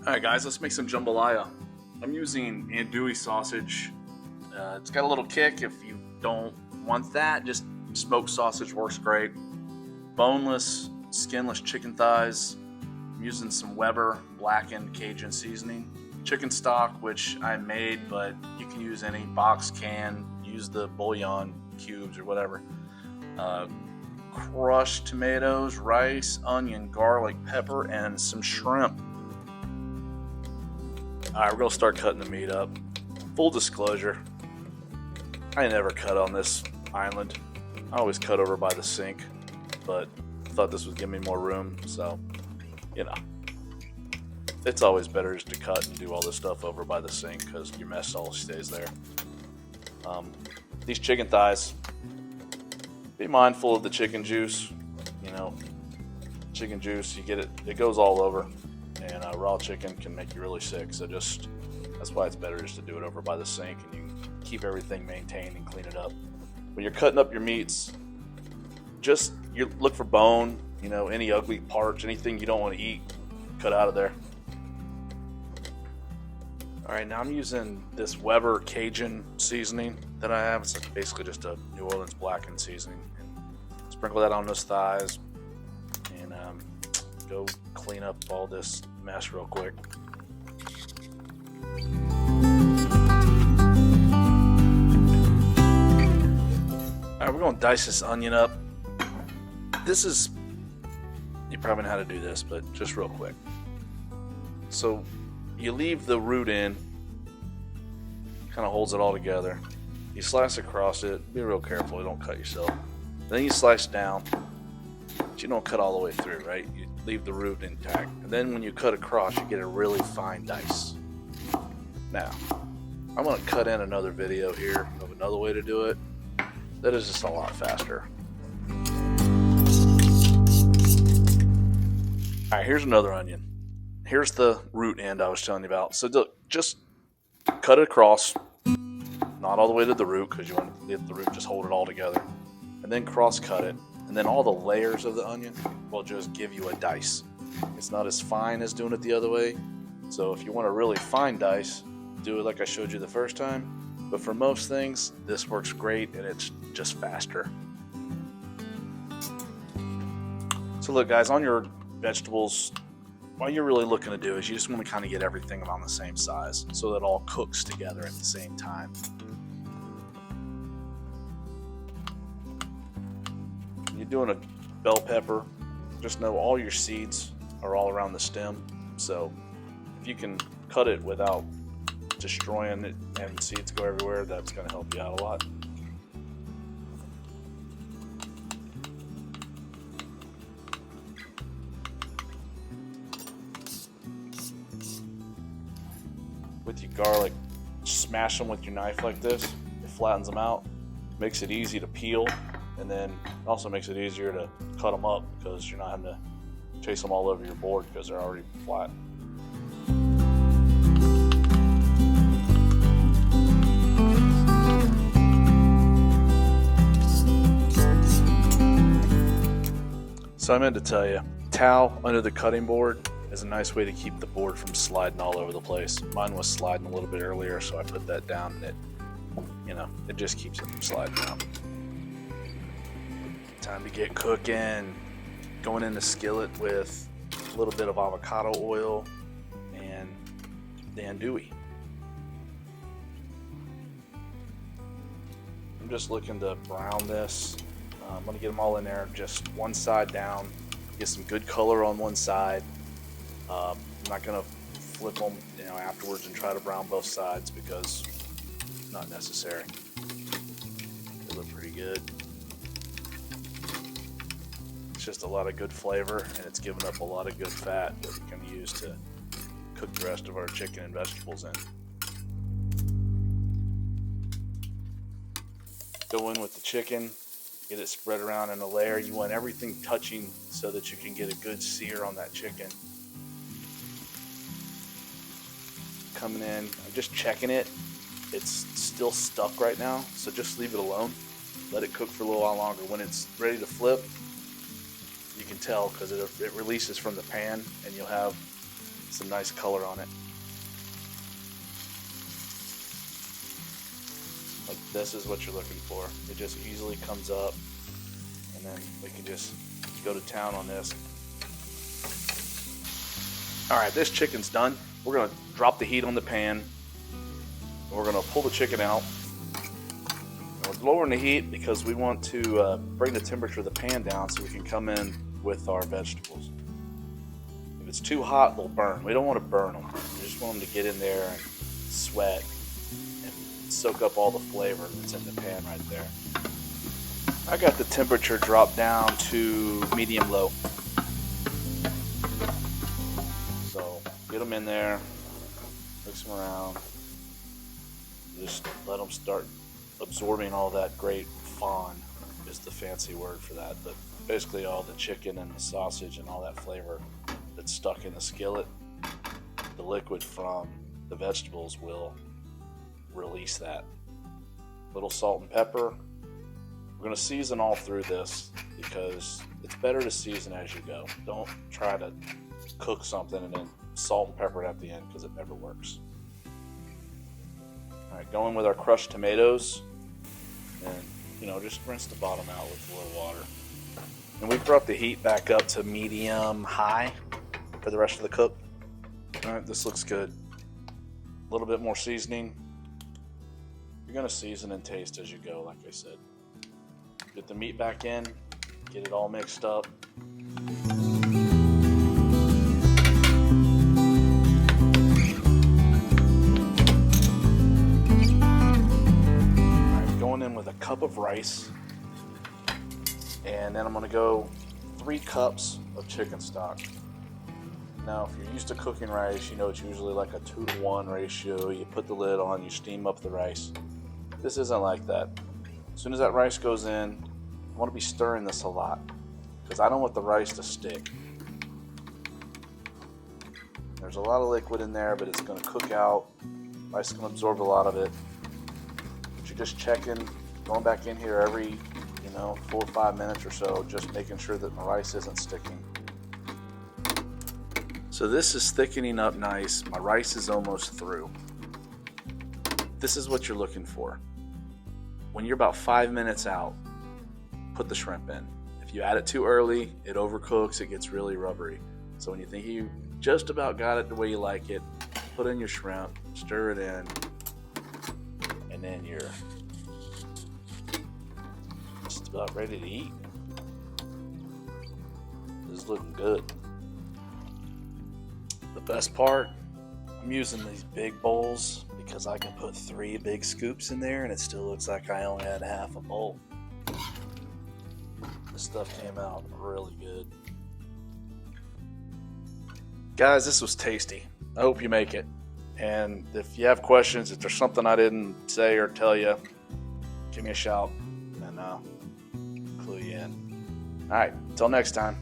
Alright guys, let's make some jambalaya. I'm using andouille sausage. It's got a little kick. If you don't want that, just smoked sausage works great. Boneless, skinless chicken thighs. I'm using some Weber blackened Cajun seasoning. Chicken stock, which I made, but you can use any box can. Use the bouillon cubes or whatever. Crushed tomatoes, rice, onion, garlic, pepper, and some shrimp. Alright, we're going to start cutting the meat up. Full disclosure, I never cut on this island. I always cut over by the sink, but I thought this would give me more room, so, you know. It's always better just to cut and do all this stuff over by the sink because your mess always stays there. These chicken thighs, be mindful of the chicken juice. You know, chicken juice, you get it, it goes all over. And raw chicken can make you really sick, so that's why it's better just to do it over by the sink and you keep everything maintained and clean it up. When you're cutting up your meats, you look for bone, you know, any ugly parts, anything you don't want to eat, cut out of there. Alright, now I'm using this Weber Cajun seasoning that I have. It's basically just a New Orleans blackened seasoning. And sprinkle that on those thighs and go clean up all this mess real quick. Alright, we're going to dice this onion up. You probably know how to do this, but just real quick. So you leave the root in, kind of holds it all together. You slice across it, be real careful, you don't cut yourself. Then you slice down, but you don't cut all the way through, right? You leave the root intact. And then when you cut across, you get a really fine dice. Now, I'm going to cut in another video here of another way to do it. That is just a lot faster. Alright, here's another onion. Here's the root end I was telling you about. So just cut it across, not all the way to the root because you want to let the root just hold it all together. And then cross cut it. And then all the layers of the onion will just give you a dice. It's not as fine as doing it the other way. So if you want a really fine dice, do it like I showed you the first time. But for most things, this works great and it's just faster. So look guys, on your vegetables, what you're really looking to do is you just want to kind of get everything on the same size so that it all cooks together at the same time. You're doing a bell pepper, just know all your seeds are all around the stem, so if you can cut it without destroying it and seeds go everywhere, that's going to help you out a lot. With your garlic, smash them with your knife like this. It flattens them out, makes it easy to peel, and then also makes it easier to cut them up because you're not having to chase them all over your board because they're already flat. So I meant to tell you, towel under the cutting board is a nice way to keep the board from sliding all over the place. Mine was sliding a little bit earlier, so I put that down and it just keeps it from sliding out. Time to get cooking. Going in the skillet with a little bit of avocado oil and the andouille. I'm just looking to brown this. I'm going to get them all in there, just one side down, get some good color on one side. I'm not going to flip them afterwards and try to brown both sides because it's not necessary. They look pretty good. It's just a lot of good flavor and it's giving up a lot of good fat that we can use to cook the rest of our chicken and vegetables in. Go in with the chicken. Get it spread around in a layer. You want everything touching so that you can get a good sear on that chicken. Coming in, I'm just checking it. It's still stuck right now, so just leave it alone. Let it cook for a little while longer. When it's ready to flip, you can tell because it releases from the pan and you'll have some nice color on it. Like this is what you're looking for. It just easily comes up, and then we can just go to town on this. Alright, this chicken's done. We're going to drop the heat on the pan. We're going to pull the chicken out. And we're lowering the heat because we want to bring the temperature of the pan down so we can come in with our vegetables. If it's too hot, they'll burn. We don't want to burn them. We just want them to get in there and sweat and soak up all the flavor that's in the pan right there. I got the temperature dropped down to medium-low. So get them in there, mix them around, just let them start absorbing all that great fond is the fancy word for that, but basically all the chicken and the sausage and all that flavor that's stuck in the skillet, the liquid from the vegetables will release that. Little salt and pepper. We're going to season all through this because it's better to season as you go. Don't try to cook something and then salt and pepper it at the end because it never works. Alright, going with our crushed tomatoes, and just rinse the bottom out with a little water. And we brought the heat back up to medium high for the rest of the cook. Alright, this looks good. A little bit more seasoning. You're going to season and taste as you go, like I said. Get the meat back in, get it all mixed up. Alright, going in with a cup of rice, and then I'm going to go 3 cups of chicken stock. Now, if you're used to cooking rice, you know it's usually like a 2-to-1 ratio. You put the lid on, you steam up the rice. This isn't like that. As soon as that rice goes in, I want to be stirring this a lot because I don't want the rice to stick. There's a lot of liquid in there, but it's going to cook out. Rice is going to absorb a lot of it. But you're just checking, going back in here every 4 or 5 minutes or so, just making sure that the rice isn't sticking. So this is thickening up nice. My rice is almost through. This is what you're looking for. When you're about 5 minutes out, put the shrimp in. If you add it too early, it overcooks, it gets really rubbery. So when you think you just about got it the way you like it, put in your shrimp, stir it in, and then you're just about ready to eat. This is looking good. The best part, I'm using these big bowls because I can put 3 big scoops in there and it still looks like I only had half a bowl. This stuff came out really good. Guys, this was tasty. I hope you make it. And if you have questions, if there's something I didn't say or tell you, give me a shout and I'll clue you in. All right, until next time.